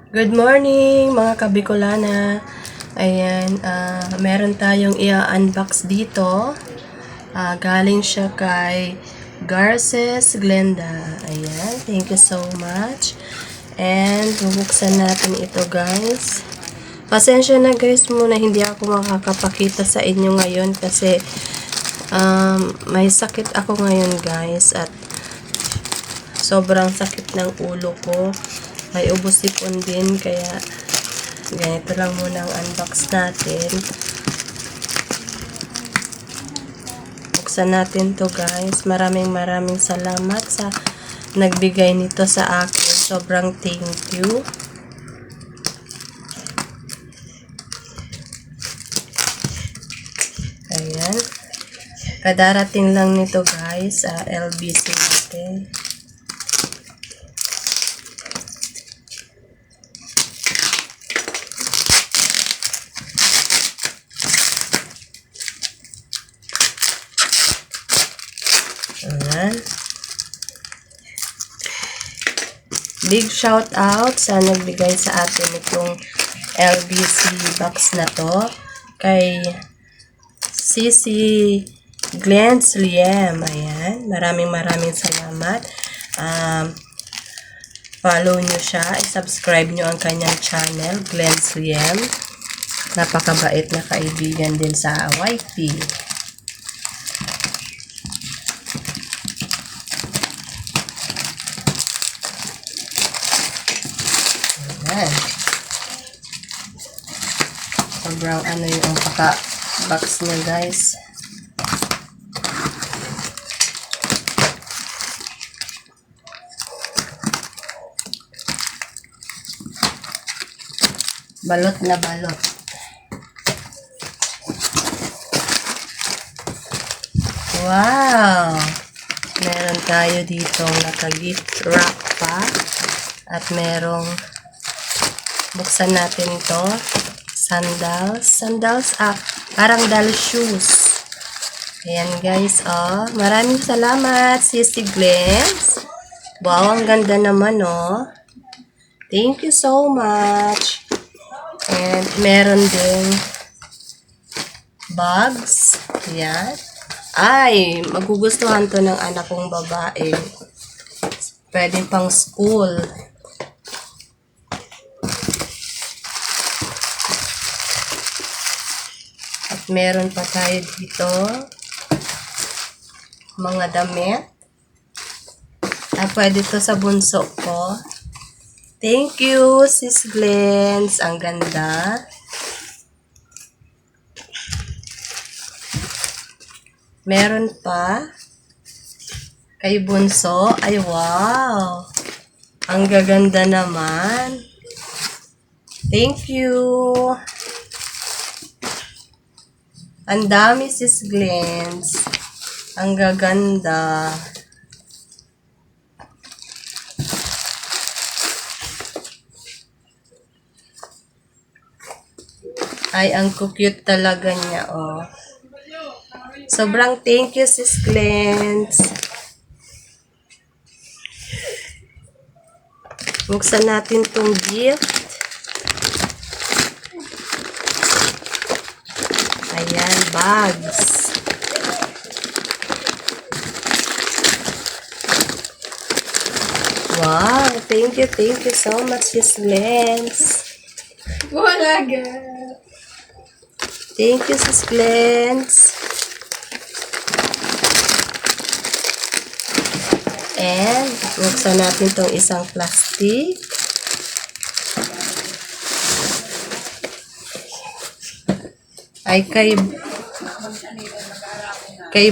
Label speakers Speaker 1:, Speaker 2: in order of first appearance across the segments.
Speaker 1: Good morning mga kabikolana. Ayan, meron tayong i-unbox dito. Galing siya kay Garces Glenda. Ayan, thank you so much. And bubuksan natin ito guys. Pasensya na guys muna, hindi ako makakapakita sa inyo ngayon kasi may sakit ako ngayon guys at sobrang sakit ng ulo ko. May ubos sipon din, kaya ganito lang muna ang unbox natin. Buksan natin to guys. Maraming salamat sa nagbigay nito sa akin. Sobrang thank you. Ayan. Kadarating lang nito guys sa LBC natin. Ayan. Big shout out sa nagbigay sa atin itong LBC box na to kay Sisi Glens Liem. Ayan. Maraming salamat. Follow nyo siya. I-subscribe nyo ang kanyang channel, Glens Liem. Napakabait na kaibigan din sa YT. Ayan. Sobrang ano yung paka-box niya guys. Balot na balot. Wow! Meron tayo dito naka-gift wrap pa. At merong buksan natin to. Sandals, parang doll shoes. Ayan guys, oh. Maraming salamat, Sisi Glens. Wow, ang ganda naman, oh. Thank you so much. And meron ding bags. Ayan. Ay, magugustuhan to ng anak kong babae. Pwede pang school. At meron pa tayo dito mga damit. Pwede to sa bunso ko. Thank you, Sis Glens. Ang ganda. Meron pa kay bunso. Ay, wow. Ang gaganda naman. Thank you. Ang dami, Sis Glens. Ang gaganda. Ay, ang cute talaga niya, oh. Sobrang thank you, Sis Glens. Buksan natin tong gift. Ayan, bags. Wow, thank you so much, Sis Glens.
Speaker 2: Wala ga.
Speaker 1: Thank you, Sis Glens. And, buksan natin tong isang plastic. Ay, kay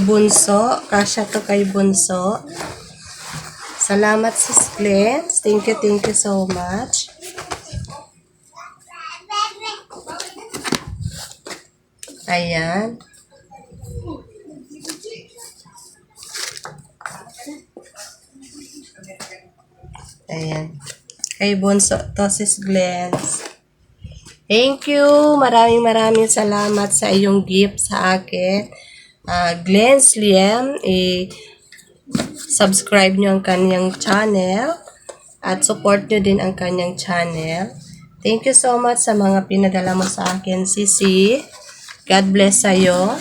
Speaker 1: bunso. Kasya to kay bunso. Salamat, Sis Glens. Thank you so much. Ayan. Ayan. Kay bunso to, Sis Glens. Thank you. Maraming salamat sa iyong gift sa akin. Glens Liem. Subscribe nyo ang kanyang channel. At support nyo din ang kanyang channel. Thank you so much sa mga pinadala mo sa akin, Sisi. God bless sa'yo.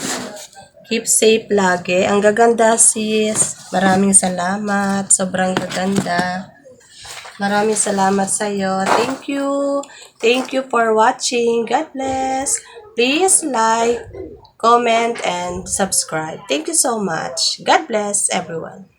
Speaker 1: Keep safe lagi. Ang gaganda, sis. Maraming salamat. Sobrang gaganda. Maraming salamat sa'yo. Thank you. Thank you for watching. God bless. Please like, comment, and subscribe. Thank you so much. God bless everyone.